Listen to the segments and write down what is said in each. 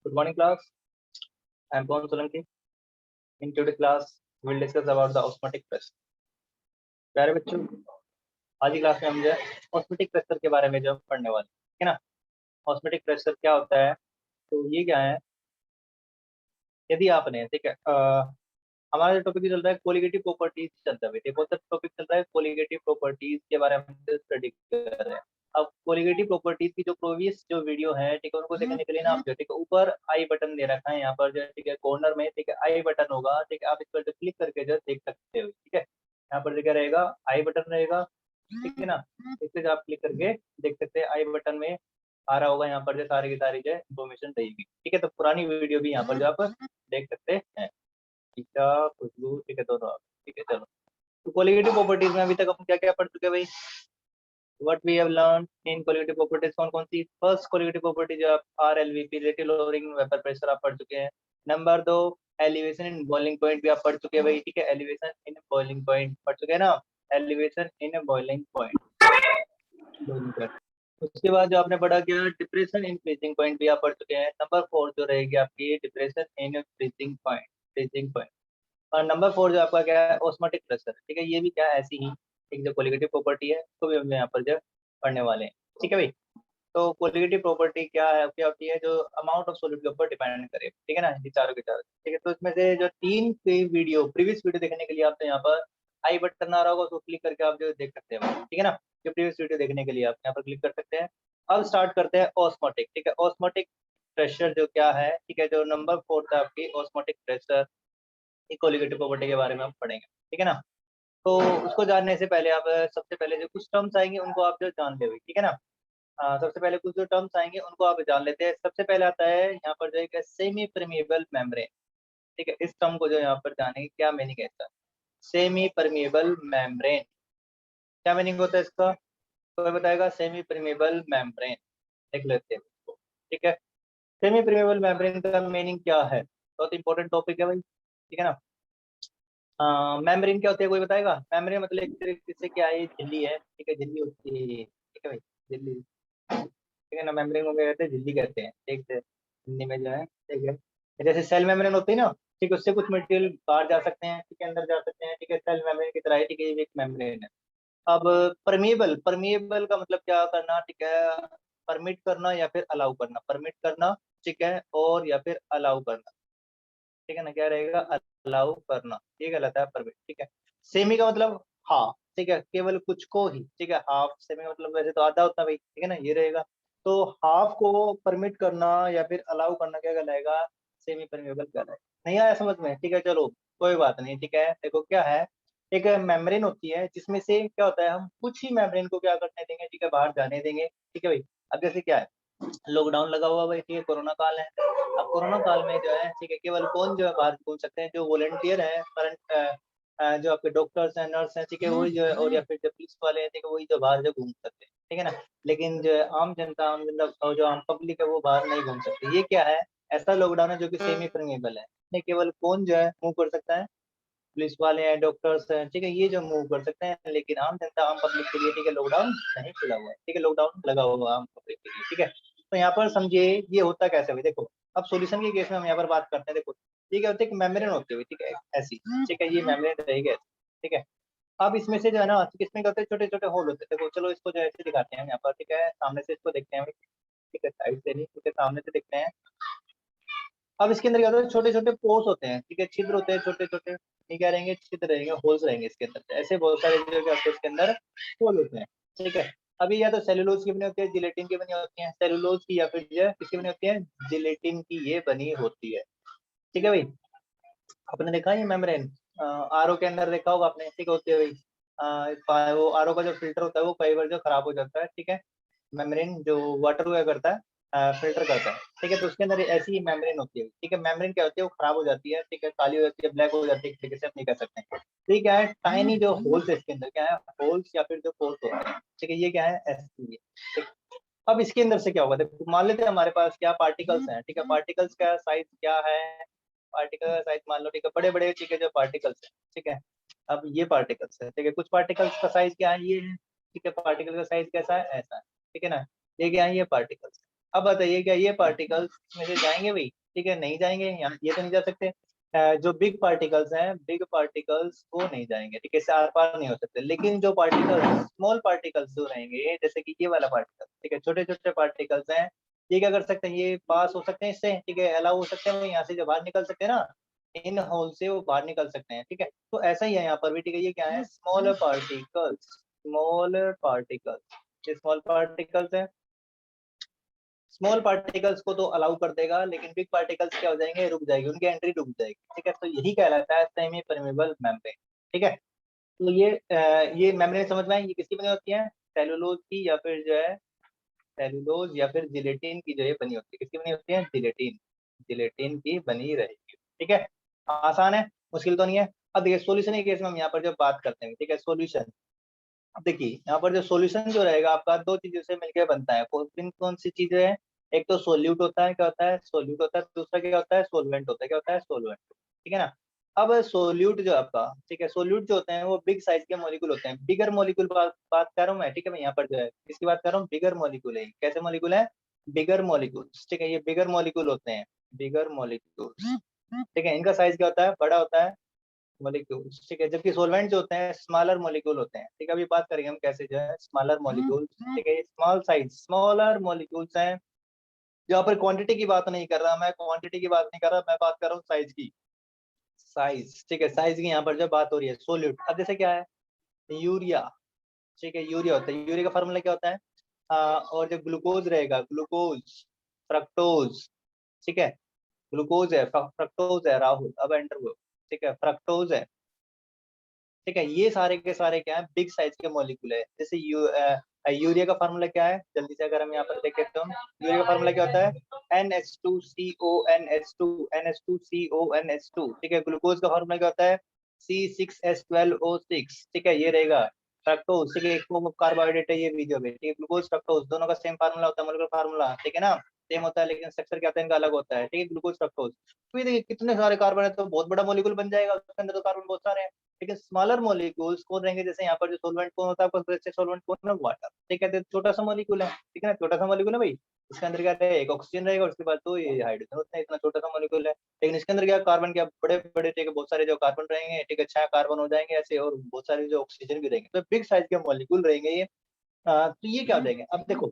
Good morning, class. I am Pawan Solanki. In today's class, we will discuss about the osmotic pressure. प्यारे बच्चों, आज की class में हम जो है ऑस्मोटिक प्रेशर के बारे में जो पढ़ने वाले हैं, ठीक है ना। ऑस्मोटिक प्रेशर क्या होता है, तो ये क्या है, यदि आपने, ठीक है, हमारा जो टॉपिक चल रहा है कोलिगेटिव प्रॉपर्टीज चलता है। कौन सा टॉपिक चल रहा है, कोलिगेटिव प्रॉपर्टीज के बारे में स्टडी कर रहे हैं। अब कोलिगेटिव प्रॉपर्टीज की जो प्रीवियस जो वीडियो है, ठीक है, उनको देखने के लिए ना आप जो, ठीक है, ऊपर आई बटन दे रखा है यहाँ पर जो, ठीक है, कॉर्नर में, ठीक है, आई बटन होगा, ठीक है, आप इस पर जो क्लिक करके जो देख सकते हो, ठीक है। यहाँ पर क्या रहेगा, आई बटन रहेगा, ठीक है ना। इस पे आप क्लिक करके देख सकते हैं, आई बटन में आ रहा होगा यहाँ पर जो सारी की सारी जो इन्फॉर्मेशन रहेगी, ठीक है। तो पुरानी वीडियो भी यहाँ पर जो आप देख सकते हैं, खुशबू, ठीक है, दोनों, ठीक है। चलो, तो क्वालिटेटिव प्रॉपर्टीज में अभी तक हम क्या क्या पढ़ चुके हैं भाई। What we have learn in qualitative properties, कौन कौन सी। फर्स्ट क्वालिटेटिव प्रॉपर्टी जो आप RLVP, relative lowering vapour pressure, आप पढ़ चुके हैं। Number 2, elevation in boiling point भी आप पढ़ चुके हैं भाई, ठीक है। एलिवेशन इन बॉइलिंग पॉइंट पढ़ चुके हैं ना, एलिवेशन इन बॉइलिंग पॉइंट। उसके बाद जो आपने पढ़ा किया, डिप्रेशन इन फ्रीजिंग पॉइंट भी आप पढ़ चुके हैं। नंबर 4 जो रहेगी आपकी depression in freezing point, freezing point. और नंबर 4 जो आपका क्या है, ऑस्मोटिक प्रेशर, ठीक है। ये भी क्या है, ऐसी ही एक जो कोलिगेटिव प्रॉपर्टी है, उसको भी हम यहाँ पर जो पढ़ने वाले हैं, ठीक है भाई। तो कोलिगेटिव प्रॉपर्टी क्या है, क्या होती है, जो अमाउंट ऑफ सॉलिड के ऊपर डिपेंड करे, ठीक है ना, ये चारों के चारों, ठीक है। तो इसमें से जो 3 वीडियो, प्रीवियस वीडियो देखने के लिए आपको यहाँ पर आई बटन आ रहा होगा, उसको क्लिक करके आप जो देख सकते हैं, ठीक है ना। जो प्रीवियस वीडियो देखने के लिए आप यहाँ पर क्लिक कर सकते हैं। अब स्टार्ट करते हैं ऑस्मोटिक, ठीक है। ऑस्मोटिक प्रेशर जो क्या है, ठीक है, जो नंबर 4 था आपकी ऑस्मोटिक प्रेशर, कोलिगेटिव प्रॉपर्टी के बारे में हम पढ़ेंगे, ठीक है ना। तो उसको जानने से पहले आप सबसे पहले जो कुछ टर्म्स आएंगे उनको आप जो जान ले, ठीक है ना। सबसे पहले कुछ जो टर्म्स आएंगे उनको आप जान लेते हैं। सबसे पहले आता है यहाँ पर जो एक सेमी परमिएबल मेम्ब्रेन, ठीक है। इस टर्म को जो यहाँ पर जानेंगे, क्या मीनिंग है इसका, सेमी परमिएबल मेम्ब्रेन, क्या मीनिंग होता है इसका, तो बताएगा सेमी परमिएबल मेम्ब्रेन, देख लेते हैं इसको, ठीक है। सेमी परमिएबल मेम्ब्रेन का मीनिंग क्या है, बहुत इंपॉर्टेंट टॉपिक है भाई, ठीक है ना। मेम्ब्रेन क्या होती है, कोई बताएगा। मेम्ब्रेन मतलब एक तरीके से क्या है, झिल्ली है, ठीक है, झिल्ली होती है, ठीक है भाई, झिल्ली, ठीक है ना। मेम्ब्रेन को क्या कहते हैं, झिल्ली कहते हैं, ठीक है, हिंदी में जो है, ठीक है। जैसे सेल मेम्ब्रेन होती है ना, ठीक है, उससे कुछ मटेरियल बाहर जा सकते हैं, ठीक है, अंदर जा सकते हैं, ठीक है, सेल मेम्ब्रेन की तरह है, ठीक है, ये एक मेम्ब्रेन है। अब परमिएबल, परमिएबल का मतलब क्या करना, ठीक है, परमिट करना या फिर अलाउ करना, परमिट करना, ठीक है, और या फिर अलाउ करना, ठीक है ना, क्या रहेगा, अलाउ करना, ये गलत है, परमिट, ठीक है। सेमी का मतलब हाफ, ठीक है, केवल कुछ को ही, ठीक है, हाफ, सेमी का मतलब वैसे तो आधा होता है भाई, ठीक है ना, ये रहेगा। तो हाफ को परमिट करना या फिर अलाउ करना क्या कहलाएगा, सेमी परमिएबल कहलाएगा। नहीं आया समझ में, ठीक है, चलो कोई बात नहीं, ठीक है। देखो क्या है, एक मेम्ब्रेन होती है जिसमें से क्या होता है, हम कुछ ही मेम्ब्रेन को क्या करने देंगे, ठीक है, बाहर जाने देंगे, ठीक है भाई। अब जैसे क्या है, लॉकडाउन लगा हुआ भाई, ठीक है, कोरोना काल है। अब कोरोना काल में जो है, ठीक है, केवल कौन जो है बाहर घूम सकते हैं, जो वॉलंटियर है, करंट जो आपके डॉक्टर्स हैं, नर्स हैं, ठीक है, वही जो है, और या फिर जो पुलिस वाले हैं, ठीक है, वही जो बाहर जो घूम सकते हैं, ठीक है ना। लेकिन जो है आम जनता, आम जनता और जो आम पब्लिक है, वो बाहर नहीं घूम सकती। ये क्या है, ऐसा लॉकडाउन है जो कि सेमी परमिएबल है, नहीं, केवल कौन जो है मूव कर सकता है, पुलिस वाले हैं, डॉक्टर्स हैं, ठीक है, ये जो मूव कर सकते हैं, लेकिन आम जनता, आम पब्लिक के लिए, ठीक है, लॉकडाउन नहीं खुला हुआ है, ठीक है, लॉकडाउन लगा हुआ है आम पब्लिक के लिए, ठीक है। तो यहाँ पर समझिए ये होता कैसे हुई, देखो अब सॉल्यूशन के केस में हम यहाँ पर बात करते हैं, देखो, ठीक है, एक मेम्ब्रेन होती है, ठीक है, ऐसी, ठीक है, ये मेम्ब्रेन रहेगी, ठीक है। अब इसमें से जो है ना, इसमें क्या होते हैं, छोटे छोटे होल होते हैं, देखो चलो इसको जो ऐसे दिखाते हैं यहाँ पर, ठीक है, सामने से इसको देखते हैं, ठीक है, साइड से नहीं, ठीक है, सामने से देखते हैं। अब इसके अंदर क्या होता है, छोटे छोटे पोर्स होते हैं, ठीक है, छिद्र होते हैं, छोटे छोटे, ये क्या रहेंगे, छिद्र रहेंगे, होल्स रहेंगे इसके अंदर, ऐसे बहुत सारे जो क्या होते हैं इसके अंदर होल होते हैं, ठीक है। अभी या तो सेलुलोज की बनी होती है, जिलेटिन की बनी होती है, सेलुलोज की या फिर जो है किसकी बनी होती है, जिलेटिन की ये बनी होती है, ठीक है भाई। आपने देखा है ये मेम्ब्रेन, आरओ के अंदर देखा होगा आपने, ठीक होती है भाई। वो आरओ का जो फिल्टर होता है वो कई बार जो खराब हो जाता है, ठीक है। मेम्ब्रेन जो वाटर को क्या करता है, फिल्टर करता है, ठीक है। तो उसके अंदर ऐसी ही मेम्ब्रेन होती है, ठीक है। मेम्ब्रेन क्या होती है, वो खराब हो जाती है, ठीक है, काली हो जाती है, ब्लैक हो जाती है, एक तरीके से हम नहीं कर सकते हैं। तो ये क्या है, टाइनी जो होल्स है इसके अंदर, क्या है, होल्स या फिर जो पोर्स होते हैं, ठीक है, ये क्या है, ऐसी है, ठीक। अब इसके अंदर से क्या होगा, देखो मान लेते हैं हमारे पास क्या पार्टिकल्स हैं, ठीक है, पार्टिकल्स का साइज क्या है, पार्टिकल का साइज मान लो, ठीक है, बड़े बड़े, ठीक है, जो पार्टिकल्स है, ठीक है। अब ये पार्टिकल्स है, ठीक है, कुछ पार्टिकल्स का साइज क्या है, ये है, ठीक है, पार्टिकल का साइज कैसा है, ऐसा है, ठीक है ना। ये क्या है, ये पार्टिकल्स, अब बताइए क्या ये पार्टिकल्स में से जाएंगे भाई? ठीक है, नहीं जाएंगे, यहाँ ये तो नहीं जा सकते। जो बिग पार्टिकल्स हैं, बिग पार्टिकल्स वो नहीं जाएंगे, ठीक है, इससे आर पार नहीं हो सकते। लेकिन जो पार्टिकल्स, स्मॉल पार्टिकल्स जो रहेंगे, जैसे कि ये वाला पार्टिकल, ठीक है, छोटे छोटे पार्टिकल्स हैं, ये क्या कर सकते हैं, ये पास हो सकते हैं इससे, ठीक है, अलाउ हो सकते हैं, वो यहाँ से जो बाहर निकल सकते हैं ना, इन होल से वो बाहर निकल सकते हैं, ठीक है। तो ऐसा ही है यहाँ पर भी, ठीक है, ये क्या है, स्मॉल पार्टिकल्स, स्मॉल पार्टिकल्स, ये स्मॉल पार्टिकल्स है। स्मॉल पार्टिकल्स को तो अलाउ कर देगा, लेकिन बिग पार्टिकल्स क्या हो जाएंगे, रुक जाएगी, उनकी एंट्री रुक जाएगी, ठीक है। तो यही कहलाता है सेमी परमेबल मेम्ब्रेन, ठीक है। तो ये मेम्ब्रेन समझ में आई, ये किसकी बनी होती है, सेलुलोज की, या फिर जो है सेलुलोज या फिर जिलेटिन की जो ये बनी होती है, किसकी बनी होती है, जिलेटिन, जिलेटिन की बनी रहेगी, ठीक है। आसान है, मुश्किल तो नहीं है। अब देखिए सोल्यूशन के केस में हम यहाँ पर जब बात करते हैं, ठीक है, सोल्यूशन, अब देखिए यहाँ पर जो सॉल्यूशन जो रहेगा आपका, दो चीजों से मिलकर बनता है। कौन कौन सी चीजें हैं, एक तो सोल्यूट होता है, क्या होता है, सोल्यूट होता है, दूसरा क्या होता है, सोलवेंट होता है, क्या होता है, सोलवेंट, ठीक है ना। अब सोल्यूट जो आपका, ठीक है, सोल्यूट जो होते हैं वो बिग साइज के मॉलिक्यूल होते हैं, बिगर मॉलिक्यूल बात कर रहा हूँ मैं, ठीक है। मैं यहाँ पर जो है किसकी बात कर रहा हूँ, बिगर मॉलिक्यूल है, कैसे मॉलिक्यूल है, बिगर मॉलिक्यूल, ठीक है, ये बिगर मॉलिक्यूल होते हैं, बिगर मॉलिक्यूल, ठीक है। इनका साइज क्या होता है, बड़ा होता है, मॉलिक्यूल्स, ठीक है। जबकि सोलवेंट जो होते हैं स्मॉलर मॉलिक्यूल होते हैं, ठीक है। अभी बात करेंगे हम कैसे जो है स्मॉलर मॉलिक्यूल्स, ठीक है, स्मॉल साइज स्मॉलर मॉलिक्यूल्स हैं। यहाँ पर क्वांटिटी की बात नहीं कर रहा मैं, क्वांटिटी की बात नहीं कर रहा मैं, बात कर रहा हूँ साइज की, साइज, ठीक है, साइज की यहाँ पर जो बात हो रही है। सोल्यूट, अब जैसे क्या है, यूरिया, ठीक है, यूरिया होता है, यूरिया का फार्मूला क्या होता है, और जो ग्लूकोज रहेगा, ग्लूकोज, फ्रक्टोज, ठीक है, ग्लूकोज है, फ्रक्टोज है, राहुल अब एंटर हुए, ठीक है, फ्रक्टोज है, ठीक है। ये सारे के सारे क्या है, बिग साइज के मॉलिक्यूल है। जैसे यूरिया का फार्मूला क्या है, जल्दी से अगर हम यहाँ पर देखें तो यूरिया का फार्मूला क्या होता है, NH2CONH2, NH2CONH2, ठीक है। ग्लूकोज का फार्मूला क्या होता है, C6H12O6, ठीक है, ये रहेगा। फ्रक्टोज, ठीक है, एक कार्बोहाइड्रेट है, ये भी जो है, ठीक है, ग्लूकोज फ्रक्टोज दोनों का सेम फार्मूला होता है, मोलेकुलर फार्मूला, ठीक है ना, सेम होता है, लेकिन स्ट्रक्चर क्या होता है इनका अलग होता है, ठीक है, ग्लूकोज फ्रक्टोज। तो ये देखिए कितने सारे कार्बन है, तो बहुत बड़ा मॉलिक्यूल बन जाएगा, उसके अंदर तो कार्बन बहुत सारे हैं। लेकिन स्मॉलर मॉलिक्यूल्स कौन रहेंगे, जैसे यहाँ पर जो सोलवेंट कौन होता है आपका, सोलवेंट कौन है, वाटर, ठीक है, तो छोटा सा मॉलिक्यूल है, ठीक है ना, छोटा सा मॉलिक्यूल है भाई। इसके अंदर क्या है, एक ऑक्सीजन रहेगा, उसके बाद तो ये हाइड्रोजन होता है, इतना छोटा सा मॉलिक्यूल है। लेकिन इसके अंदर क्या, कार्बन क्या बड़े बड़े, ठीक है, बहुत सारे जो कार्बन रहेंगे, ठीक है, 6 कार्बन हो जाएंगे ऐसे, और बहुत सारे जो ऑक्सीजन भी रहेंगे, तो बिग साइज के मॉलिक्यूल रहेंगे ये। तो ये क्या हो जाएंगे, अब देखो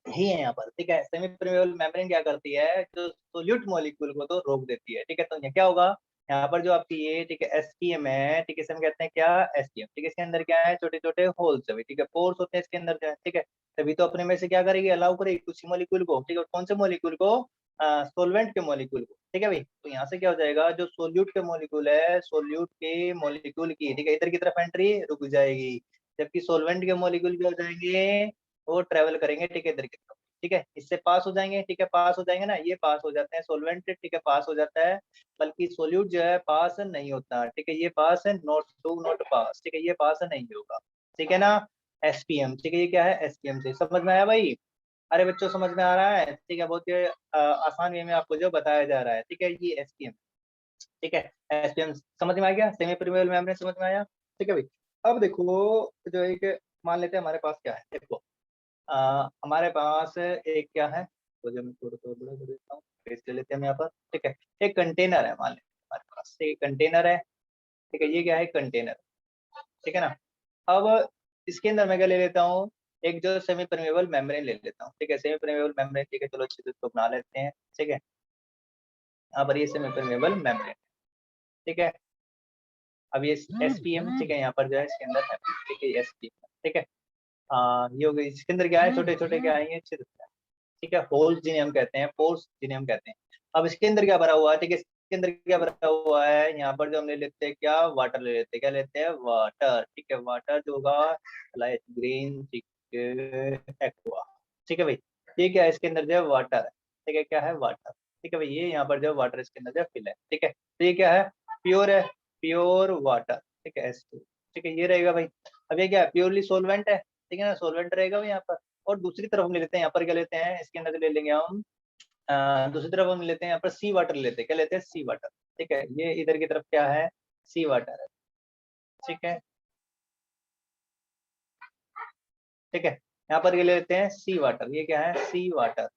ही है यहाँ पर, ठीक है। सेमी परमेबल मेम्ब्रेन क्या करती है, जो सोल्यूट मॉलिक्यूल को तो रोक देती है, ठीक है। तो ये क्या होगा, यहाँ पर जो आपकी ये, ठीक है, एसपीएम है, ठीक है, इसे हम कहते हैं क्या, एसपीएम, ठीक है। इसके अंदर क्या है, छोटे छोटे होल्स है, ठीक है, पोर्स होते हैं इसके अंदर जो है, ठीक है। तभी तो अपने में से क्या करेगी, अलाउ करेगी कुछ मॉलिक्यूल को, ठीक है, कौन से मॉलिक्यूल को, सोलवेंट के मॉलिक्यूल को, ठीक है भाई। तो यहाँ से क्या हो जाएगा, जो सोल्यूट के मॉलिक्यूल है, सोल्यूट के मॉलिक्यूल की, ठीक है, इधर की तरफ एंट्री रुक जाएगी, जबकि सोलवेंट के मॉलिक्यूल क्या हो जाएंगे, वो ट्रेवल करेंगे, ठीक है, इधर की तरफ, ठीक है, इससे पास हो जाएंगे, ठीक है, पास हो जाएंगे ना, ये पास हो जाते हैं सोलवेंट, ठीक है, पास हो जाता है। बल्कि सोल्यूट जो है पास नहीं होता, ठीक है, ये पास है, नॉट टू नॉट पास, ठीक है, ये पास नहीं होगा, ठीक है ना। एसपीएम, ठीक है, ये क्या है, एसपीएम से समझ में आया भाई? अरे बच्चों समझ में आ रहा है, ठीक है, बहुत ही आसान वे में आपको जो बताया जा रहा है, ठीक है, ये एसपीएम, ठीक है। एसपीएम समझ में आ गया, सेमी परमेबल मेम्ब्रेन समझ में आया, ठीक है भाई। अब देखो जो एक, मान लेते हैं हमारे पास क्या है, देखो हमारे पास एक क्या है, तो जो मैं थोड़ा थोड़ा बड़ा कर देता हूँ, पेज ले लेते हैं हम यहाँ पर, ठीक है। एक कंटेनर है, मान लेते हैं हमारे पास एक कंटेनर है, ठीक है, ये क्या है, कंटेनर, ठीक है ना। अब इसके अंदर मैं क्या ले लेता हूँ, एक जो सेमी परमेबल मेम्ब्रेन ले लेता हूँ, ठीक है, सेमी परमेबल मेम्ब्रेन, ठीक है, चलो अच्छे से इसको बना लेते हैं, ठीक है। यहाँ पर ये सेमी परमेबल मेम्ब्रेन, ठीक है। अब ये एसपीएम, ठीक है, यहाँ पर जो है इसके अंदर है, ठीक है, एसपीएम, ठीक है। ये हो गई, इसके अंदर क्या है, छोटे छोटे क्या आएंगे, छिद्र, ठीक है, होल्स जिन्हें हम कहते हैं, पोर्स जिन्हें हम कहते हैं। अब इसके अंदर क्या भरा हुआ है, ठीक है, इसके अंदर क्या भरा हुआ है, यहाँ पर जो हम ले लेते हैं क्या, वाटर ले लेते हैं, क्या लेते हैं, वाटर, ठीक है, वाटर जो होगा लाइट ग्रीन, ठीक है, एक्वा, ठीक है भाई। ये क्या है, इसके अंदर जो है वाटर है, ठीक है, क्या है, वाटर, ठीक है भाई, ये यहाँ पर जो वाटर इसके अंदर जो फिल है, ठीक है। तो ये क्या है, प्योर है, प्योर वाटर, ठीक है, S2, ठीक है, ये रहेगा भाई। अब ये क्या है, प्योरली सोलवेंट है, ठीक है ना, सोलवेंट रहेगा भाई यहाँ पर। और दूसरी तरफ हम ले लेते हैं, यहाँ पर क्या लेते हैं, इसके अंदर ले लेंगे हम, दूसरी तरफ हम लेते हैं, यहाँ पर सी वाटर लेते हैं, क्या लेते हैं, सी वाटर, ठीक है, ये इधर की तरफ क्या है, सी वाटर है, ठीक है, ठीक है। यहाँ पर ये ले लेते हैं सी वाटर, ये क्या है, सी वाटर,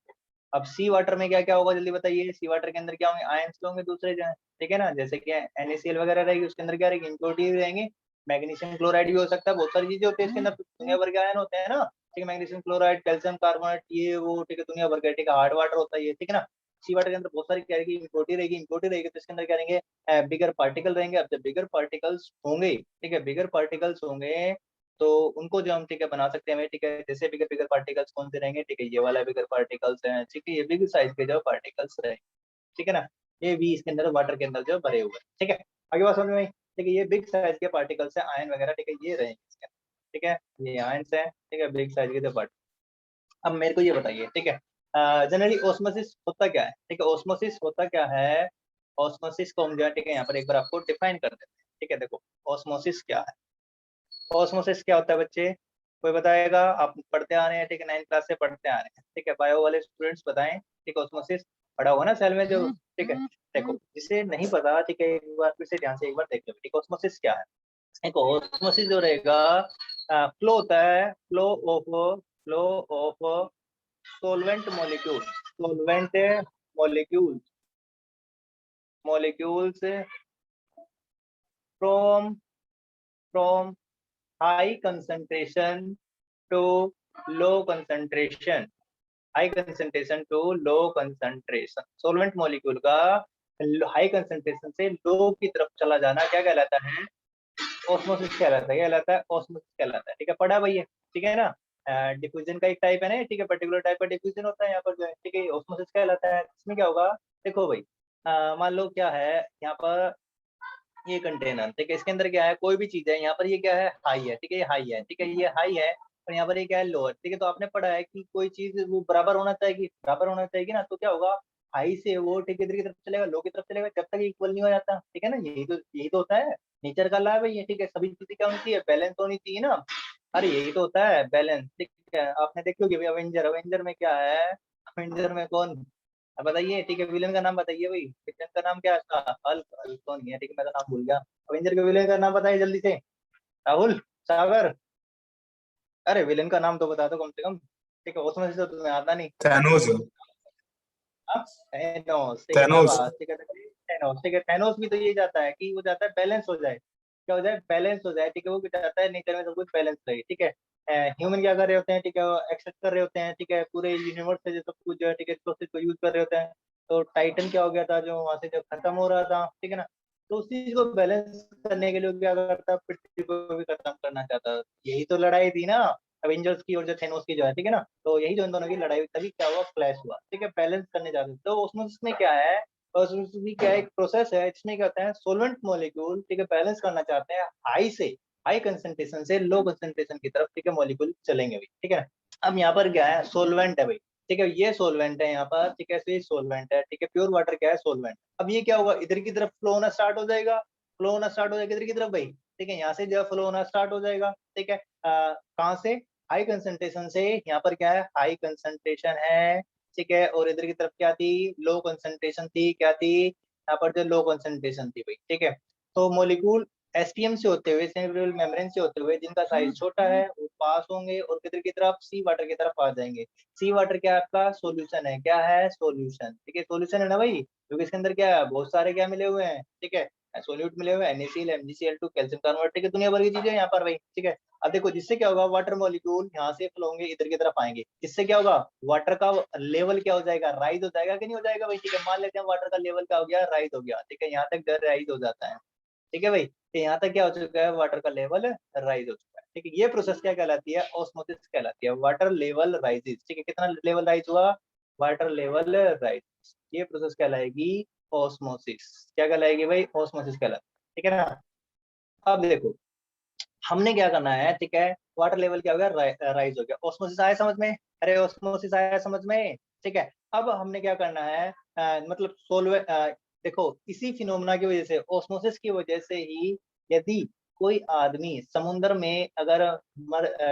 अब सी वाटर में क्या क्या होगा जल्दी बताइए। सी वाटर के अंदर क्या होंगे, आयंस होंगे दूसरे जो है, ठीक है ना, जैसे कि NaCl वगैरह रहेगी, उसके अंदर क्या रहेगी, इम्प्योरिटी रहेंगे, मैग्नीशियम क्लोराइड भी हो सकता है, बहुत सारी चीजें होती है इसके अंदर, दुनिया भर के आयन होते हैं ना, ठीक है, मैग्नीशियम क्लोराइड, कैल्शियम कार्बोनेट, ये वो, ठीक है, दुनिया भर का, ठीक है, हार्ड वाटर होता है ये, ठीक है ना। सी वाटर के अंदर बहुत सारी क्या रहेगी, इम्प्योरिटी रहेगी, तो इसके अंदर क्या रहेंगे, बिगर पार्टिकल रहेंगे। अब जब बिगर पार्टिकल्स होंगे, ठीक है, बिगर पार्टिकल्स होंगे तो उनको जो हम, ठीक है, बना सकते हैं, ठीक है, जैसे बिगर बिगर पार्टिकल्स कौन से रहेंगे, ठीक है, ये वाला बिगर पार्टिकल्स है, ठीक है, ये बिग साइज के जो पार्टिकल्स रहेंगे, ठीक है ना, ये भी इसके अंदर वाटर के अंदर जो भरे हुए हैं, ठीक है, आगे बात समझ में आई? ठीक है, ये बिग साइज के पार्टिकल्स है, आयन वगैरह, ठीक है, ये रहेंगे इसके अंदर, ठीक है, ये आयन्स है, ठीक है, बिग साइज के जो पार्टिकल। अब मेरे को ये बताइए, ठीक है, जनरली ऑस्मोसिस होता क्या है, ठीक है, ऑस्मोसिस होता क्या है, ऑस्मोसिस को हम जो है, ठीक है, यहाँ पर एक बार आपको डिफाइन कर देते हैं, ठीक है, देखो ऑस्मोसिस क्या है, ऑस्मोसिस क्या होता है बच्चे, कोई बताएगा, आप पढ़ते आ रहे हैं, ठीक है, 9th क्लास से पढ़ते आ रहे हैं, ठीक है, बायो वाले स्टूडेंट्स बताएं, ठीक है, ऑस्मोसिस पढ़ा हुआ ना सेल में जो, ठीक है, देखो जिसे नहीं पता, ठीक है, एक बार फिर से ध्यान से एक बार देख लो, ठीक है, ऑस्मोसिस क्या है। एक ऑस्मोसिस जो रहेगा, फ्लो होता है, flow of solvent molecules molecules from from high concentration to low concentration, high concentration to low concentration, solvent molecule का हाई कंसंट्रेशन से लो की तरफ चला जाना क्या कहलाता है, ऑस्मोसिस कहलाता है, कहलाता है ऑस्मोसिस कहलाता है, ठीक है, पढ़ा भैया, ठीक है ना। डिफ्यूजन का एक टाइप है ना, ठीक है, पर्टिकुलर टाइप का डिफ्यूजन होता है यहाँ पर जो है, ठीक है, ऑस्मोसिस कहलाता है। इसमें क्या होगा, देखो भाई, मान लो क्या है यहाँ पर, ये कंटेनर, ठीक है, इसके अंदर क्या है, कोई भी चीज है, यहाँ पर ये क्या है, हाई है, ठीक है, ये हाई है, ठीक है, ये हाई है, और यहाँ पर ये क्या है, लोअर, ठीक है, तो आपने पढ़ा है कि कोई चीज वो बराबर होना चाहिए, बराबर होना चाहिए ना, तो क्या होगा, हाई से वो, ठीक है, इधर की तरफ चलेगा, लो की तरफ चलेगा, जब तक इक्वल नहीं हो जाता, ठीक है ना, यही तो होता है, नेचर का लॉ है ये, ठीक है, सभी चीजें क्या होनी चाहिए, बैलेंस होनी चाहिए ना, अरे यही तो होता है बैलेंस, ठीक है। आपने देखो कि अवेंजर, अवेंजर में क्या है, अवेंजर में कौन, अब बताइए, ठीक है, विलन का नाम बताइए भाई, विलन का नाम क्या है उसका, हल्क, हल्क तो नहीं है, ठीक है, मैं तो नाम भूल गया, अवेंजर के विलन का नाम बताइए जल्दी से, राहुल, सागर, अरे विलन का नाम तो बता दो कम से कम, ठीक है, उसमें से तो तुम्हें आता नहीं। थैनोस। थैनोस, ठीक है, थैनोस। शाबाश, ठीक है, थैनोस, ठीक है, थैनोस भी तो ये जाता है कि वो जाता है बैलेंस हो जाए, क्या हो जाए, बैलेंस हो जाए, ठीक है, वो क्या चाहता है, नेचर में सब कुछ बैलेंस रहे, ठीक है। ह्यूमन क्या कर रहे होते हैं, ठीक है, एक्सेप्ट कर रहे होते हैं, ठीक है, पूरे यूनिवर्स से जो सब कुछ जो है, ठीक है, प्रोसेस को यूज कर रहे होते हैं, तो टाइटन क्या हो गया था जो वहां से जब खत्म हो रहा था, ठीक है ना, तो उस चीज को बैलेंस करने के लिए वो क्या करता, पृथ्वी को भी खत्म करना चाहता, यही तो लड़ाई थी ना, अवेंजर्स की और जो थेनोस की जो है, ठीक है ना, तो यही जो इन दोनों की लड़ाई हुई, तभी क्या हुआ, क्लैश हुआ, ठीक है, बैलेंस करने जाते हैं। तो उसमें क्या है, और उसमें क्या एक प्रोसेस है जिसमें क्या होता है, सोलवेंट मॉलिक्यूल, ठीक है, बैलेंस करना चाहते हैं, हाई कंसंट्रेशन से लो कंसंट्रेशन की तरफ, ठीक है, मॉलिक्यूल चलेंगे भाई, ठीक है ना। अब यहाँ पर क्या है, सोलवेंट है भाई, ठीक है, ये सोलवेंट है यहाँ पर, ठीक है, तो ये सोलवेंट है, ठीक है, प्योर वाटर क्या है, सोलवेंट। अब ये क्या होगा, इधर की तरफ फ्लो होना स्टार्ट हो जाएगा, फ्लो होना स्टार्ट हो जाएगा इधर की तरफ भाई, ठीक है, यहाँ से जो फ्लो होना स्टार्ट हो जाएगा, ठीक है, कहाँ से, हाई कंसंट्रेशन से, यहाँ पर क्या है, हाई कंसंट्रेशन है, ठीक है, और इधर की तरफ क्या थी, लो कंसंट्रेशन थी, क्या थी, यहाँ पर जो लो कंसंट्रेशन थी भाई, ठीक है। तो मॉलिक्यूल एसपीएम से होते हुए, सेरेब्रल मेम्ब्रेन से होते हुए, जिनका साइज छोटा है वो पास होंगे और किधर की तरफ, सी वाटर की तरफ आ जाएंगे। सी वाटर क्या है आपका, सॉल्यूशन है, क्या है, सॉल्यूशन, ठीक है, सॉल्यूशन है ना भाई, क्योंकि इसके अंदर क्या है, बहुत सारे क्या मिले हुए हैं, ठीक है, सोल्यूट मिले हुए हैं, NaCl, MgCl2, कैल्शियम कार्बोनेट, ठीक है, दुनिया भर की चीजें यहाँ पर भाई, ठीक है। अब देखो जिससे क्या होगा, वाटर मॉलिक्यूल यहाँ से फ्लो होंगे, इधर की तरफ आएंगे, जिससे क्या होगा, वाटर का लेवल क्या हो जाएगा, राइज हो जाएगा कि नहीं हो जाएगा भाई, ठीक है, मान लेते हैं वाटर का लेवल क्या हो गया, राइज हो गया, ठीक है, यहाँ तक राइज हो जाता है, ठीक है भाई, तो यहाँ तक क्या हो चुका है, वाटर का लेवल राइज हो चुका है, ठीक है, ये प्रोसेस क्या कहलाती है, ऑस्मोसिस कहलाती है, वाटर लेवल राइजेस, ठीक है, कितना लेवल राइज हुआ, वाटर लेवल राइज, ये प्रोसेस कहलाएगी ऑस्मोसिस, क्या कहलाएगी भाई, ऑस्मोसिस कहलाती है, ठीक है ना। अब देखो हमने क्या करना है, ठीक है, वाटर लेवल क्या हो गया, राइज हो गया, ऑस्मोसिस आया समझ में, अरे ऑस्मोसिस आया समझ में, ठीक है। अब हमने क्या करना है, मतलब सोल्व, देखो इसी फिनोमेना की वजह से, ऑस्मोसिस की वजह से ही, यदि कोई आदमी समुद्र में अगर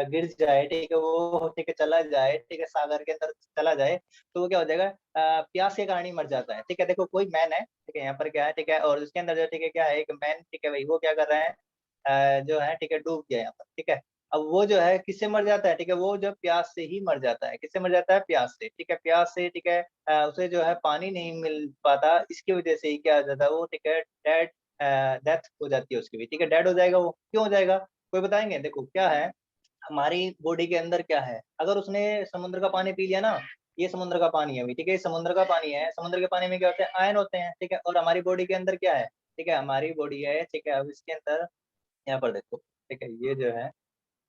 गिर जाए, ठीक है, वो ठीक है चला जाए, ठीक है, सागर के अंदर चला जाए, तो वो क्या हो जाएगा, प्यास के कारण ही मर जाता है, ठीक है। देखो कोई मैन है, ठीक है, यहाँ पर क्या है, ठीक है, और उसके अंदर जो ठीक है क्या है, एक मैन, ठीक है भाई, वो क्या कर रहा है, जो है ठीक है, डूब गया यहाँ पर, ठीक है। अब वो जो है किससे मर जाता है, ठीक है, वो जो प्यास से ही मर जाता है। किससे मर जाता है, प्यास से, ठीक है, प्यास से, ठीक है। उसे जो है पानी नहीं मिल पाता, इसकी वजह से ही क्या हो जाता है वो, ठीक है, डेथ हो जाती है उसकी भी, ठीक है, डेड हो जाएगा वो। क्यों हो जाएगा, कोई बताएंगे? देखो क्या है, हमारी बॉडी के अंदर क्या है, अगर उसने समुद्र का पानी पी लिया ना, ये समुद्र का पानी है अभी, ठीक है, ये समुद्र का पानी है, समुद्र के पानी में क्या होते हैं, आयन होते हैं, ठीक है, और हमारी बॉडी के अंदर क्या है, ठीक है, हमारी बॉडी है, ठीक है, अब इसके अंदर यहाँ पर देखो, ठीक है, ये जो है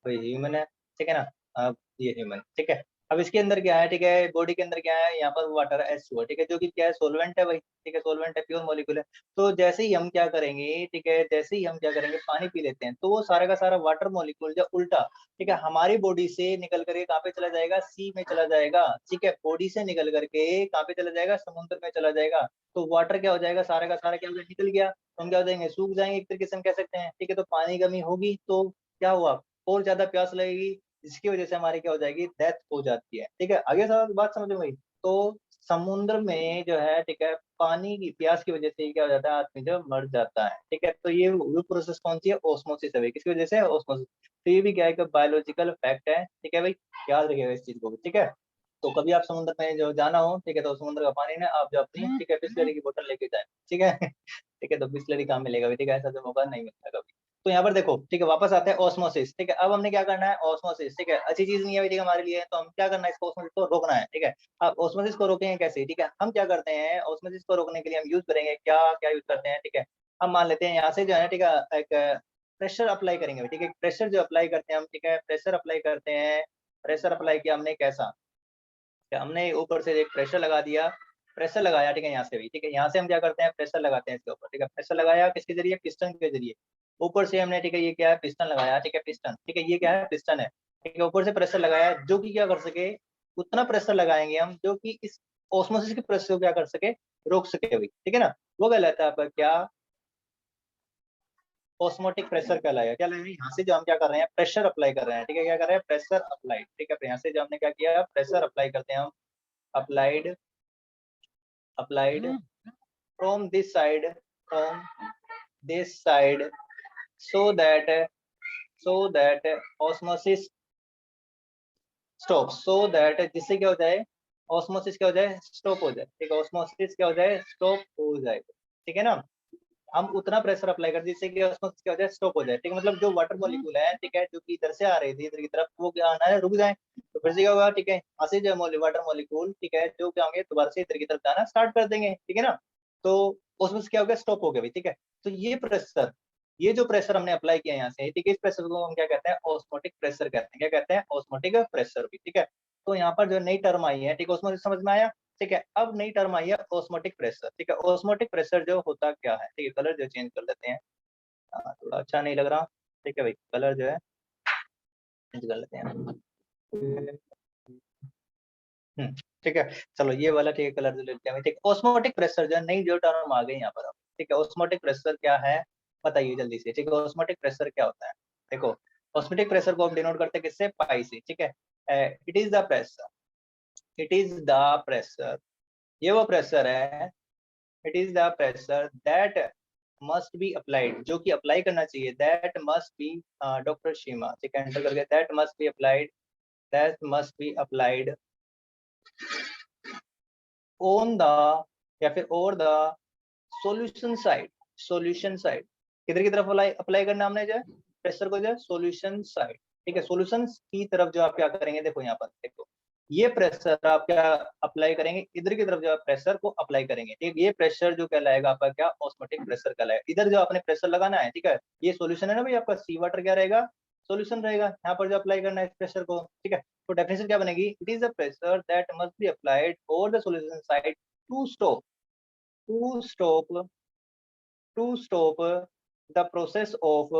कोई ह्यूमन है, ठीक है ना, अब ये ह्यूमन, ठीक है, अब इसके अंदर क्या है, ठीक है, बॉडी के अंदर क्या है, यहाँ पर वाटर H2O, ठीक है, जो कि क्या है, सोलवेंट है भाई, ठीक है, सोलवेंट है, प्योर मॉलिक्यूल है। तो जैसे ही हम क्या करेंगे, ठीक है, जैसे ही हम क्या करेंगे, पानी पी लेते हैं, तो वो सारा का सारा वाटर मॉलिक्यूल जो उल्टा, ठीक है, हमारी बॉडी से निकल करके कहाँ पे चला जाएगा, सी में चला जाएगा, ठीक है, बॉडी से निकल करके कहाँ पे चला जाएगा, समुद्र में चला जाएगा। तो वाटर क्या हो जाएगा, सारा का सारा क्या हो जाएगा, निकल गया, तो हम क्या हो जाएंगे, सूख जाएंगे एक तरीके से हम कह सकते हैं, ठीक है। तो पानी की कमी होगी तो क्या हुआ, और ज्यादा प्यास लगेगी, जिसकी वजह से हमारी क्या हो जाएगी, डेथ हो जाती है, ठीक है। आगे सब बात समझ में गई। तो समुद्र में जो है, ठीक है, पानी की प्यास की वजह से क्या हो जाता है, आदमी जो मर जाता है, ठीक है। तो ये वो प्रोसेस कौन सी है, ऑस्मोसिस है, किसकी वजह से, ऑस्मोसिस। तो ये भी क्या है, बायोलॉजिकल फैक्ट है, ठीक है भाई, याद रखिएगा इस चीज को भी, ठीक है। तो कभी आप समुद्र में जो जाना हो, ठीक है, तो समुद्र का पानी ना आप जो अपनी, ठीक है, बिस्लरी की बोतल लेके जाए, ठीक है ठीक है, तो बिस्लरी काम मिलेगा भी, ठीक है, ऐसा तो मौका नहीं मिलता कभी। तो यहाँ पर देखो, ठीक है, वापस आते हैं ऑस्मोसिस, ठीक है। अब हमने क्या करना है, ऑस्मोसिस, ठीक है, अच्छी चीज नहीं है, ठीक है, हमारे लिए, तो हम क्या करना है, इसको ऑस्मोसिस को रोकना है, ठीक है। अब ऑस्मोसिस को रोकेंगे कैसे, ठीक है, हम क्या करते हैं, ऑस्मोसिस को रोकने के लिए हम यूज करेंगे क्या क्या यूज करते हैं, ठीक है। हम मान लेते हैं यहाँ से जो है, ठीक है, एक प्रेशर अप्लाई करेंगे, ठीक है, प्रेशर जो अप्लाई करते हैं हम, ठीक है, प्रेशर अप्लाई करते हैं, प्रेशर अप्लाई किया हमने कैसा, हमने ऊपर से एक प्रेशर लगा दिया, प्रेशर लगाया, ठीक है, यहाँ से भी, ठीक है, यहाँ से हम क्या करते हैं, प्रेशर लगाते हैं इसके ऊपर, ठीक है, प्रेशर लगाया किसके जरिए, पिस्टन के जरिए, ऊपर से हमने, ठीक है, ये क्या है, पिस्टन लगाया, ठीक है, पिस्टन, ठीक है, ये क्या है, पिस्टन है, ठीक है, ऊपर से प्रेशर लगाया, जो कि क्या कर सके, उतना प्रेशर लगाएंगे हम जो कि इस ऑस्मोसिस के प्रेशर को क्या कर सके, रोक सके अभी, ठीक है ना। वो कहलाता है आपका क्या, ऑस्मोटिक प्रेशर कहलाएगा। क्या लगेगा, यहाँ से जो हम क्या कर रहे हैं, प्रेशर अप्लाई कर रहे हैं, ठीक है, क्या कर रहे हैं, प्रेशर अप्लाई, ठीक है, यहाँ से जो हमने क्या किया, प्रेशर अप्लाई करते हैं हम, applied, applied from this side, from this side, so that osmosis stops, so that जिससे क्या हो जाए, osmosis क्या हो जाए, stop हो जाए, ठीक है, osmosis क्या हो जाए, stop हो जाए, ठीक है ना। हम उतना प्रेशर अप्लाई कर जिससे कि osmosis क्या हो जाए, स्टॉप हो जाए, ठीक है, मतलब जो वाटर मॉलिक्यूल है, ठीक है, जो कि इधर से आ रही थी इधर की तरफ, वो क्या आना है, रुक जाए, तो फिर से क्या होगा, ठीक है, यहाँ से जो वाटर मॉलिक्यूल, ठीक है, जो क्या होंगे, दोबारा से इधर की तरफ जाना स्टार्ट कर देंगे, ठीक है ना। तो उसमें से क्या हो गया, स्टॉप हो गया, ठीक है। तो ये प्रेशर, ये जो प्रेशर हमने अप्लाई किया यहाँ से, ठीक है, इस प्रेशर को हम क्या कहते हैं, ऑस्मोटिक प्रेशर कहते हैं, क्या कहते हैं, ऑस्मोटिक प्रेशर भी, ठीक है। तो यहाँ पर जो नई टर्म आई है, ठीक है, उसमें समझ में आया, ठीक है। अब नई टर्म आई है ऑस्मोटिक प्रेशर, ठीक है, ऑस्मोटिक प्रेशर जो होता क्या है, ठीक है, कलर जो चेंज कर लेते हैं, थोड़ा अच्छा नहीं लग रहा, ठीक है भाई, कलर जो है चेंज कर लेते हैं, ठीक है, चलो ये वाला, ठीक है, कलर जो लेते हैं, ठीक है। ऑस्मोटिक प्रेशर जो है, नई जो टर्म आ गई यहाँ पर, ठीक है, ऑस्मोटिक प्रेशर क्या है, बताइए जल्दी से, ठीक है, ऑस्मोटिक प्रेशर क्या होता है। देखो, ऑस्मोटिक प्रेशर को हम डिनोट करते हैं किससे, पाई से, ठीक है। It is the pressure, it is the pressure, ये वो प्रेशर है, it is the pressure that must be applied, जो कि अप्लाई करना चाहिए, दैट मस्ट बी, डॉक्टर शीमा, ठीक है, एंटर करके, that must be applied, that must be applied on the, या फिर over the solution side, solution side, किधर की तरफ अप्लाई अप्लाई करना हमने जो है, प्रेशर को जो है, सॉल्यूशन साइड, ठीक है, सॉल्यूशन की तरफ जो आप क्या करेंगे, देखो यहाँ पर देखो, ये प्रेशर आप क्या अप्लाई करेंगे, इधर की तरफ जो आप प्रेशर को अप्लाई करेंगे, ठीक, ये प्रेशर जो कहलाएगा आपका क्या, ऑस्मोटिक प्रेशर कहलाएगा। इधर जो आपने प्रेशर लगाना है, ठीक है, ये सॉल्यूशन है ना भाई, आपका सी वाटर क्या रहेगा, सॉल्यूशन रहेगा, यहाँ पर जो अप्लाई करना है इस प्रेशर को, ठीक है। तो डेफिनेशन क्या बनेगी, it is a pressure that must be applied over the solution side to stop, to stop, to stop the process of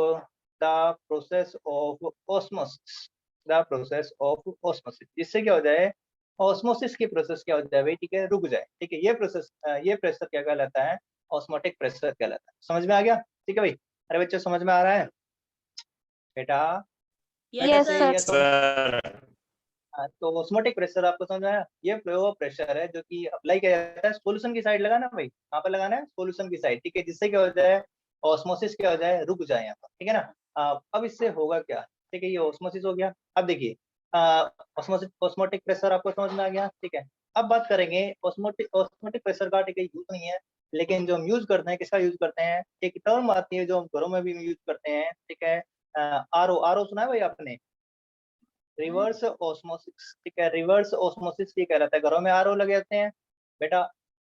osmosis, the process of osmosis, जिससे क्या हो जाए, ऑस्मोसिस की प्रोसेस क्या हो जाए भाई, ठीक है, रुक जाए, ठीक है, ये प्रोसेस, ये प्रेशर क्या कहलाता है, ऑस्मोटिक प्रेशर कहलाता है। समझ में आ गया, ठीक है भाई, अरे बच्चों समझ में आ रहा है बेटा, बेटा यस से सर। ये तो, तो ऑस्मोटिक प्रेशर आपको समझ में आया, ये वो प्रेशर है जो कि अप्लाई किया जाता है, सॉल्यूशन की साइड लगाना भाई, कहाँ पर लगाना है, सॉल्यूशन की साइड, ठीक है, जिससे क्या हो जाए, ऑस्मोसिस क्या हो जाए, रुक जाए यहाँ पर, ठीक है ना। अब इससे होगा क्या, ठीक है, ये ऑस्मोसिस हो गया। अब देखिए ऑस्मोटिक प्रेशर आपको समझ में आ गया, ठीक है। अब बात करेंगे ऑस्मोटिक प्रेशर का, ठीक है, यूज नहीं है, लेकिन जो हम यूज करते हैं, किसका यूज करते हैं, एक टर्म आती है जो हम घरों में भी यूज करते हैं, ठीक है। आरओ, आरओ सुना है भाई आपने, रिवर्स ऑस्मोसिस, ठीक है। रिवर्स ऑस्मोसिस ये कह रहा था, घरों में आरओ लगे रहते हैं बेटा।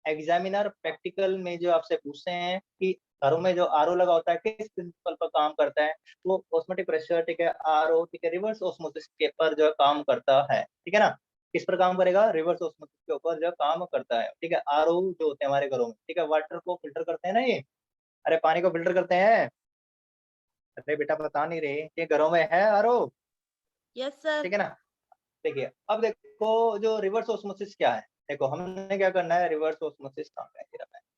एग्जामिनर प्रैक्टिकल में जो आपसे पूछते हैं कि घरों में जो आरओ लगा होता है किस प्रिंसिपल पर काम करता है, वो ऑस्मोटिक प्रेशर, ठीक है, आरओ, ठीक है, रिवर्स ऑस्मोसिस के पर जो है काम करता है, ठीक है ना। किस पर काम करेगा, रिवर्स ऑस्मोसिस के ऊपर जो काम करता है, ठीक है। आरओ जो होते हैं हमारे घरों में, ठीक है, वाटर को फिल्टर करते हैं ना ये, अरे पानी को फिल्टर करते हैं। अरे बेटा बता नहीं रहे, ये घरों में है आरओ, यस सर। ठीक है ना। देखिए अब देखो जो रिवर्स ऑस्मोसिस क्या है, देखो हमने क्या करना है, रिवर्स ऑस्मोसिस काम है,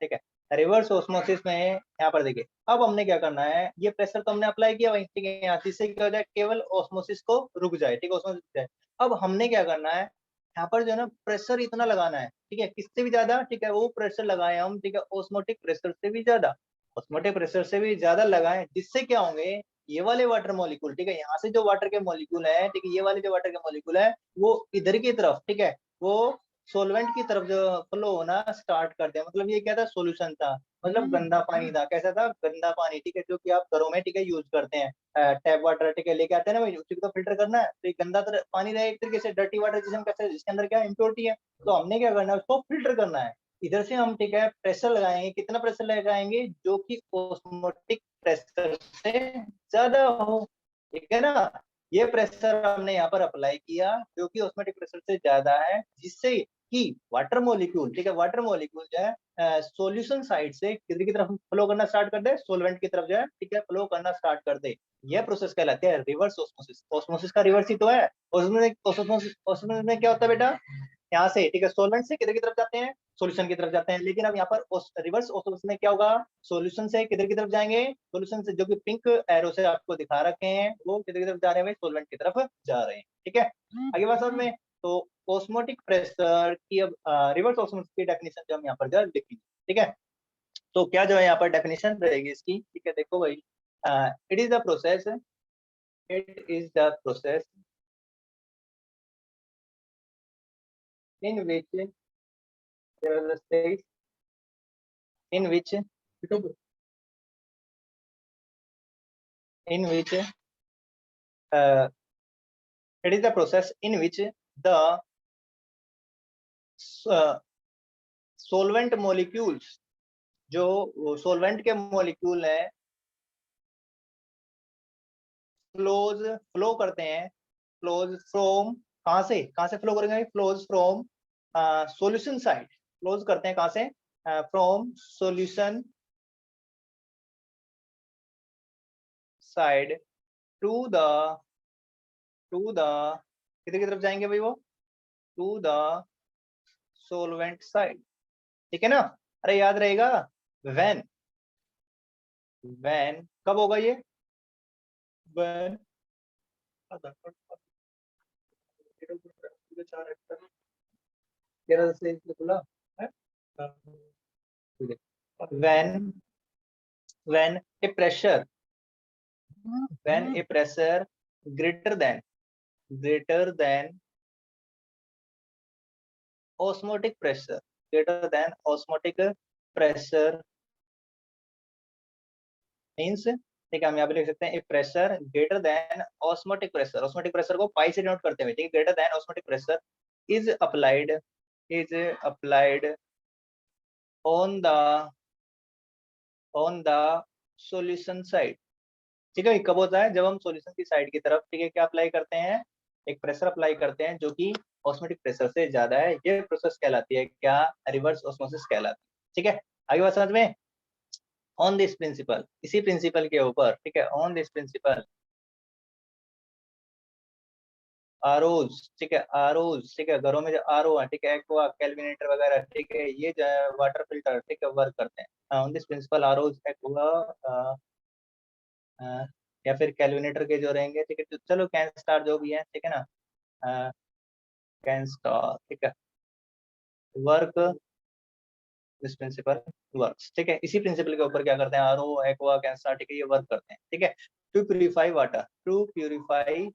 ठीक है। रिवर्स ऑस्मोसिस में यहाँ पर देखिए, अब हमने क्या करना है, ये प्रेशर तो हमने अप्लाई किया वहीं, ठीक है, यहाँ से क्या हो जाए, केवल ऑस्मोसिस को रुक जाए, ठीक है, ऑस्मोसिस जाए। अब हमने क्या करना है, यहाँ पर जो है ना प्रेशर इतना लगाना है, ठीक है, किससे भी ज्यादा, ठीक है, वो प्रेशर लगाए हम, ठीक है, ऑस्मोटिक प्रेशर से भी ज्यादा, ऑस्मोटिक प्रेशर से भी ज्यादा लगाएं, जिससे क्या होंगे, ये वाले वाटर मॉलिक्यूल, ठीक है, यहाँ से जो वाटर के मॉलिक्यूल है, ठीक है, ये वाले जो वाटर के मॉलिक्यूल है वो इधर की तरफ, ठीक है, वो सोलवेंट की तरफ जो फ्लो होना स्टार्ट कर दे। मतलब ये क्या था, सॉल्यूशन था, मतलब गंदा पानी था, कैसा था, गंदा पानी, ठीक है, जो कि आप घरों में, ठीक है, यूज करते हैं, टैप वाटर, ठीक है, लेके आते हैं ना भाई, उसी को तो फिल्टर करना है, तो ये गंदा पानी रहे एक तरीके से, डर्टी वाटर जिसे हम कहते हैं, जिसके अंदर क्या इम्प्योरिटी है, तो हमने क्या करना है, उसको फिल्टर करना है। इधर से हम, ठीक है, प्रेशर लगाएंगे, कितना प्रेशर लगाएंगे, जो कि ऑस्मोटिक प्रेशर से ज्यादा हो, ठीक है ना। ये प्रेशर हमने यहाँ पर अप्लाई किया जो कि ऑस्मोटिक प्रेशर से ज्यादा है, जिससे कि वाटर मॉलिक्यूल, ठीक है, वाटर मॉलिक्यूल जो है सॉल्यूशन साइड से किधर की तरफ फ्लो करना स्टार्ट कर दे, सोलवेंट की तरफ जो है, ठीक है, फ्लो करना स्टार्ट कर दे। यह प्रोसेस कहलाती है रिवर्स ऑस्मोसिस। ऑस्मोसिस का रिवर्स ही तो है। ऑस्मोसिस में क्या होता है बेटा, यहाँ से, ठीक है, सोलवेंट से किधर की तरफ जाते हैं, सॉल्यूशन की तरफ जाते हैं, लेकिन अब यहाँ पर रिवर्स ऑस्मोसिस में क्या होगा, सॉल्यूशन से किधर की तरफ जाएंगे, सॉल्यूशन से जो कि पिंक एरो से आपको दिखा रखे हैं, वो किधर की तरफ जा रहे हैं, सॉल्वेंट की तरफ जा रहे हैं, ठीक है। आगे बात समझ में। तो ऑस्मोटिक प्रेशर की अब रिवर्स ऑस्मोसिस की डेफिनेशन जो हम यहाँ पर जो है लिखेंगे, ठीक है। तो क्या जो है यहाँ पर डेफिनेशन रहेगी इसकी, ठीक है, देखो भाई, it is the process, it is the process in which there is a state in which uh, it is the process in which the solvent molecules, जो solvent के molecule है, फ्लो करते हैं, फ्लोज फ्रॉम, कहाँ से flow करेंगे, flows from solution side, flows करते हैं कहाँ से, from solution side to the to the किधर की तरफ जाएंगे भाई वो, टू द सोलवेंट साइड, ठीक है ना। अरे याद रहेगा, व्हेन, कब होगा ये, व्हेन, तेरह से खुला है, when when A pressure, when A pressure greater than osmotic pressure, greater than osmotic pressure means, ठीक है, हम यहाँ पे लिख सकते हैं pressure greater than osmotic pressure, osmotic pressure को पाई से डिनोट करते हुए, ठीक है, greater than osmotic pressure is applied, is applied on the on the solution side, ठीक है। कब होता है, जब हम सॉल्यूशन की साइड की तरफ, ठीक है, क्या अप्लाई करते हैं, एक प्रेशर अप्लाई करते हैं जो कि ऑस्मोटिक प्रेशर से ज्यादा है, ये प्रोसेस कहलाती है क्या, रिवर्स ऑस्मोसिस कहलाती है, ठीक है। आगे बात समझ में। ऑन दिस प्रिंसिपल, इसी प्रिंसिपल के ऊपर, ठीक है, ऑन दिस प्रिंसिपल आरओज, ठीक है, आरओज, ठीक है, घरों में जो आरओ है, ठीक है, एक्वा, कैलविनेटर वगैरह, ठीक है, ये जो है वाटर फिल्टर, ठीक है, वर्क करते हैं on this principle, ROs, aqua या फिर कैलविनेटर के जो रहेंगे, ठीक है, तो चलो कैन स्टार जो भी है, ठीक है ना, कैन स्टार, ठीक है, वर्क दिस प्रिंसिपल वर्क्स, ठीक है। इसी प्रिंसिपल के ऊपर क्या करते हैं, आरओ, एक्वा, कैंसा, ठीक है, ये वर्क करते हैं, ठीक है। To purify water, to purify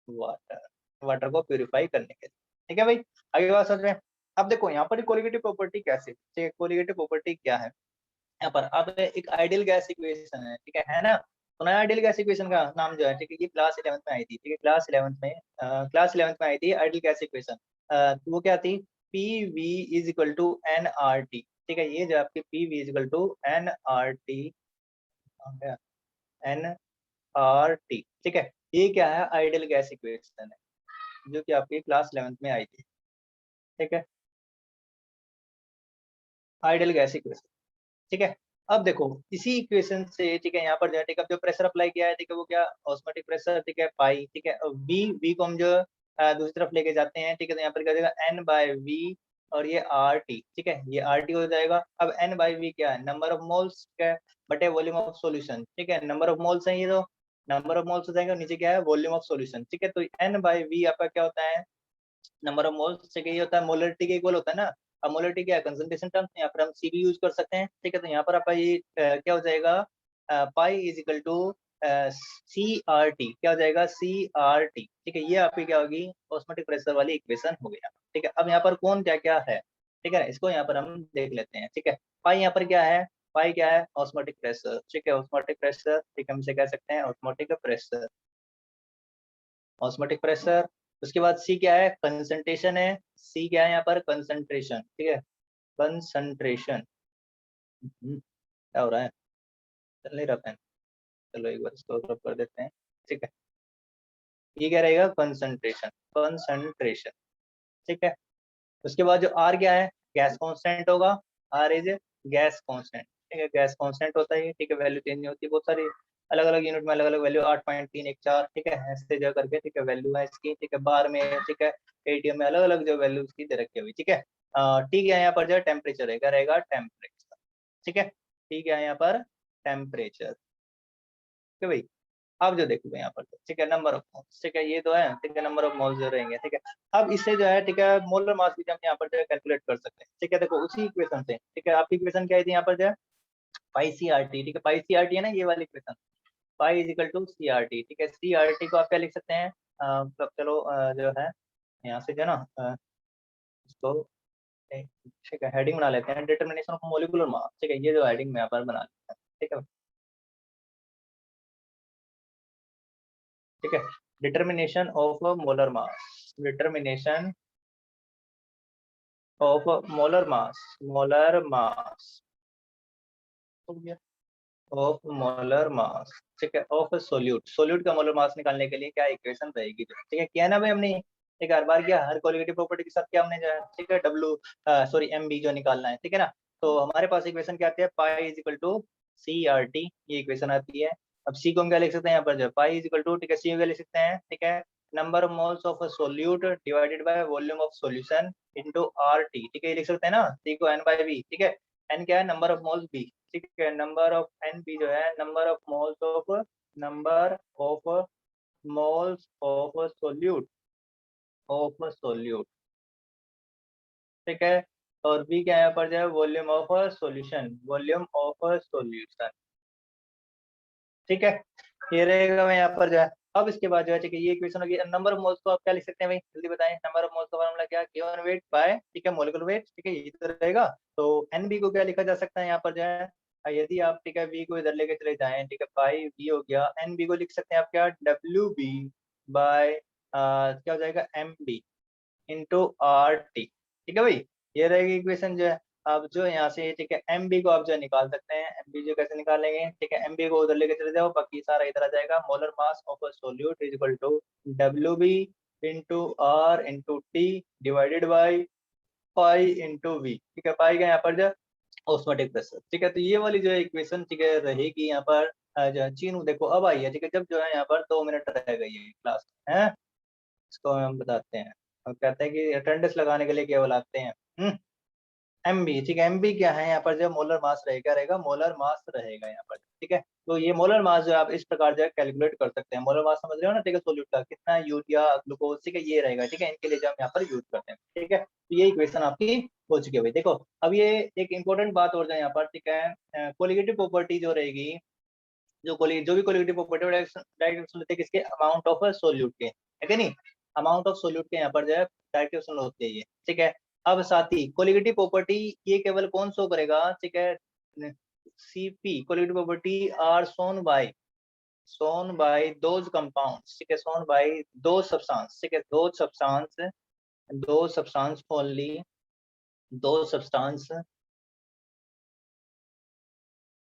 water, water को प्यूरिफाई करने के लिए, ठीक है भाई। आगे बात समझ में। अब देखो यहाँ पर कोलिगेटिव प्रॉपर्टी कैसे, ठीक है, कोलिगेटिव प्रॉपर्टी क्या है यहाँ पर। अब एक आइडियल गैस इक्वेशन है ना। तो नया आइडियल गैस इक्वेशन का नाम जो है, ठीक है, ये क्लास 11th में आई थी, ठीक है, क्लास 11th में आई थी आइडियल गैस इक्वेशन। तो वो क्या थी, P V is equal to N R T, ठीक है। ये जो आपकी P V is equal to N R T, N R T, ठीक है। ये क्या है, आइडियल गैस इक्वेशन है, जो कि आपकी क्लास 11th में आई थी, ठीक है, आइडियल गैस इक्वेशन, ठीक है। अब देखो इसी इक्वेशन से, ठीक है, यहाँ पर जो है, ठीक है, जो प्रेशर अप्लाई किया है, ठीक है, वो क्या, ऑस्मोटिक प्रेशर, ठीक है, पाई, ठीक है। वी को हम जो दूसरी तरफ लेके जाते हैं, ठीक है, तो यहाँ पर क्या हो जाएगा, एन बाय वी, और ये आर टी, ठीक है, ये आर टी हो जाएगा। अब एन बाय वी क्या है, नंबर ऑफ मोल्स, ठीक है, बटे वॉल्यूम ऑफ सॉल्यूशन, ठीक है। नंबर ऑफ मोल्स है ये, तो नंबर ऑफ मोल्स हो जाएगा, नीचे क्या है, वॉल्यूम ऑफ सॉल्यूशन, ठीक है। तो एन बाय वी आपका क्या होता है, नंबर ऑफ मोल्स, ठीक है, ये होता है मोलरिटी के इक्वल होता है ना। अब मोलरिटी क्या है, कंसंट्रेशन टर्म्स, यहाँ पर हम सी भी यूज कर सकते हैं, ठीक है। तो यहाँ पर आपका ये क्या हो जाएगा, pi is equal to C R T, क्या हो जाएगा, सी आर टी, ठीक है। ये आपकी क्या होगी, ऑस्मोटिक प्रेशर वाली इक्वेशन हो गया, ठीक है। अब यहाँ पर कौन क्या क्या है, ठीक है, इसको यहाँ पर हम देख लेते हैं, ठीक है। पाई यहाँ पर क्या है, पाई क्या है, ऑस्मोटिक प्रेशर, ठीक है, ऑस्मोटिक प्रेशर, ठीक है, हम इसे कह सकते हैं ऑस्मोटिक प्रेशर, ऑस्मोटिक प्रेशर। उसके बाद सी क्या है, कंसंट्रेशन है, सी क्या है यहाँ पर, कंसंट्रेशन, ठीक है, कंसंट्रेशन। क्या हो रहा है, चल नहीं रहा पेन, चलो एक बार इसको रब कर देते हैं, ठीक है। ये क्या रहेगा, कंसंट्रेशन, कंसंट्रेशन, ठीक है। उसके बाद जो आर क्या है, गैस कांस्टेंट होगा, आर इज गैस कांस्टेंट, ठीक है, गैस कांस्टेंट होता है, ठीक है, वैल्यू चेंज नहीं होती, बहुत सारी अलग अलग यूनिट में अलग अलग वैल्यू, 8.314, ठीक है, ऐसे जो करके, ठीक है, वैल्यू है इसकी, ठीक है, बार में, ठीक है, एटीएम में अलग अलग जो वैल्यू उसकी दे रखी हुई, ठीक है। ठीक है, यहाँ पर जो टेम्परेचर है, क्या रहेगा, टेम्परेचर, ठीक है, ठीक है, यहाँ पर टेम्परेचर, ठीक है भाई। अब जो देखोगे यहाँ पर, ठीक है, नंबर ऑफ मोल्स, ठीक है, ये तो है, ठीक है, नंबर ऑफ मोल्स जो रहेंगे, ठीक है। अब इससे जो है, ठीक है, मोलर मास भी हम यहाँ पर जो है कैलकुलेट कर सकते हैं, ठीक है। देखो उसी इक्वेशन से, ठीक है, आपकी इक्वेशन क्या है थी यहाँ पर जो है, पाई सी आर टी, ठीक है, पाई सी आर टी है ना ये वाली equation, pi is equal to C R T, ठीक है। सी आर टी को आप क्या लिख सकते हैं, मतलब चलो जो है यहाँ से जो है ना, इसको ठीक है हेडिंग बना लेते हैं, डिटर्मिनेशन ऑफ मोलिकुलर मास, ठीक है, ये जो हेडिंग में यहाँ पर बना लेते हैं, ठीक है, ठीक है। Determination of molar mass, determination of molar mass, molar mass हो गया, ऑफ मोलर मास, ठीक है, ऑफ सोल्यूट, सोल्यूट का मोलर मास निकालने के लिए क्या इक्वेशन रहेगी, ठीक है, किया ना भाई हमने, ठीक है, हर बार क्या, हर कोलिगेटिव प्रॉपर्टी के साथ क्या हमने जो है, ठीक है, डब्ल्यू सॉरी एम बी जो निकालना है, ठीक है ना। तो हमारे पास इक्वेशन क्या आती है, pi is equal to C R T, ये इक्वेशन आती है। अब सी को हम क्या लिख सकते हैं यहाँ पर, जो पाई इज इक्वल टू, ठीक है, सी को क्या लिख सकते हैं, ठीक है, number of moles of solute divided by volume of solution into are T, ठीक है, ये लिख सकते हैं ना, सी को एन बाय बी, ठीक है, एन क्या है, नंबर ऑफ मोल्स बी, ठीक है, नंबर ऑफ एन बी जो है, number of moles of, number of moles of solute, of solute, ठीक है। और बी क्या है यहाँ पर जो है, volume of solution, volume of solution, ठीक है, ये रहेगा मैं यहाँ पर जो है। अब इसके बाद जो है, ठीक है, ये इक्वेशन होगी। नंबर ऑफ मोल्स को आप क्या लिख सकते हैं भाई, जल्दी बताएं, नंबर ऑफ मोल्स का फॉर्मूला क्या, गिवन वेट बाय, ठीक है, मोलिकुलर वेट, ठीक है, ये तो रहेगा। तो एन बी को क्या लिखा जा सकता है यहाँ पर जो है, यदि आप, ठीक है, वी को इधर लेके चले जाएं, ठीक है, पाई वी हो गया, एन बी को लिख सकते हैं आप क्या, डब्ल्यू बी बाय क्या हो जाएगा, M B into R T, ठीक है भाई, ये रहेगी इक्वेशन जो है। अब जो यहाँ से, ठीक है, एम बी को आप जो निकाल सकते हैं, एम बी जो कैसे निकालेंगे, ठीक है, एम बी को उधर लेके चले जाओ, बाकी सारा इधर आ जाएगा, molar mass of a solute is equal to W B into R into T divided by pi into V, ठीक है, पाई का यहाँ पर जो ऑस्मोटिक प्रेशर, ठीक है। तो ये वाली जो है इक्वेशन, ठीक है, रहेगी यहाँ पर जो है चीनू, देखो अब आई है, ठीक है, जब जो है यहाँ पर 2 मिनट रह गई है क्लास है, इसको हम बताते हैं, हम कहते हैं कि अटेंडेंस लगाने के लिए केवल आते हैं, एम बी, ठीक है। एम बी क्या है यहाँ पर, जो मोलर मास रहेगा, रहेगा मोलर मास रहेगा यहाँ पर, ठीक है। तो ये मोलर मास जो आप इस प्रकार जो है कैलकुलेट कर सकते हैं। मोलर मास समझ रहे हो ना, ठीक है, सोल्यूट का कितना यूरिया ग्लूकोज, ठीक है, ये रहेगा, ठीक है। इनके लिए जो हम यहाँ पर यूज करते हैं, ठीक है। तो ये इक्वेशन आपकी हो चुकी है भाई। देखो अब ये एक इंपॉर्टेंट बात और जाए यहाँ पर, ठीक है। कोलिगेटिव प्रॉपर्टी जो रहेगी, जो भी कोलिगेटिव प्रॉपर्टी डायरेक्ट लेते हैं किसके, अमाउंट ऑफ सोल्यूट के, है कि नहीं। अमाउंट ऑफ सोल्यूट के यहाँ पर जो है डायरेक्ट होती है ये, ठीक है। अब साथ ही कोलिगेटिव प्रॉपर्टी ये केवल कौन शो करेगा, ठीक है, CP colligative property are shown by those compounds, ठीक है, सोन बाय दो सब्सटेंस, ठीक है, those substance only, those substance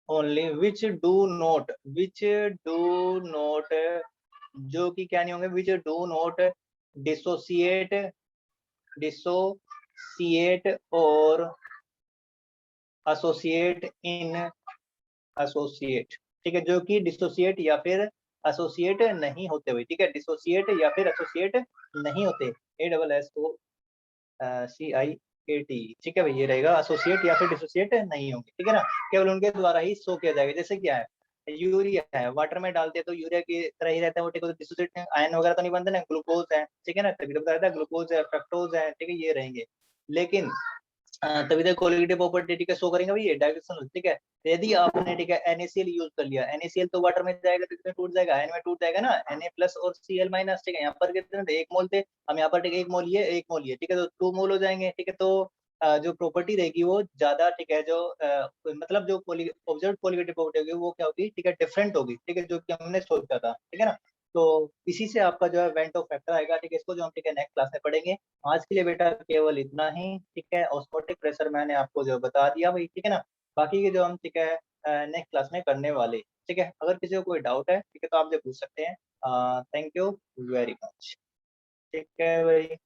only which do not, जो कि क्या नहीं होंगे, which do not dissociate dissociate और एसोसिएट इन एसोसिएट, ठीक है, जो कि डिसोसिएट या फिर एसोसिएट नहीं होते हुए, ठीक है, डिसोसिएट या फिर एसोसिएट नहीं होते, ASSOCIAT, ठीक है भाई, ये रहेगा एसोसिएट या फिर डिसोसिएट नहीं होंगे, ठीक है ना, केवल उनके द्वारा ही शो किया जाएगा। जैसे क्या है, यूरिया है, वाटर में डालते हैं तो यूरिया की तरह ही रहता है वो, ठीक है, तो डिसोसिएट आयन वगैरह तो नहीं बनते ना, ग्लूकोज है, ठीक है ना, तभी तो बताया था ग्लूकोज है, फ्रक्टोज है, ठीक है, ये रहेंगे। लेकिन तभी तक कोलिगेटिव प्रॉपर्टी, ठीक है, शो करेंगे भाई ये डायरेक्शन, ठीक है। तो यदि आपने, ठीक है, NaCl यूज कर लिया, NaCl तो वाटर में जाएगा तो कितने टूट जाएगा, N में टूट जाएगा ना, Na प्लस और Cl माइनस, ठीक है। यहाँ पर कितने थे, 1 मोल थे, हम यहाँ पर, ठीक है, 1 मोल ये 1 मोल ये, ठीक है, तो 2 मोल हो जाएंगे, ठीक है। तो जो प्रॉपर्टी रहेगी वो ज्यादा, ठीक है, जो मतलब जो ऑब्जर्व कोलिगेटिव प्रॉपर्टी होगी वो क्या होगी, ठीक है, डिफरेंट होगी, ठीक है, जो कि हमने सोचा था, ठीक है ना। तो इसी से आपका जो है वेंट ऑफ फैक्टर आएगा, ठीक है, इसको जो हम, ठीक है, नेक्स्ट क्लास में पढ़ेंगे। आज के लिए बेटा केवल इतना ही, ठीक है। ऑस्मोटिक प्रेशर मैंने आपको जो बता दिया भाई, ठीक है ना। बाकी के जो हम, ठीक है, नेक्स्ट क्लास में करने वाले, ठीक है। अगर किसी को कोई डाउट है, ठीक है, तो आप जो पूछ सकते हैं। थैंक यू वेरी मच, ठीक है भाई।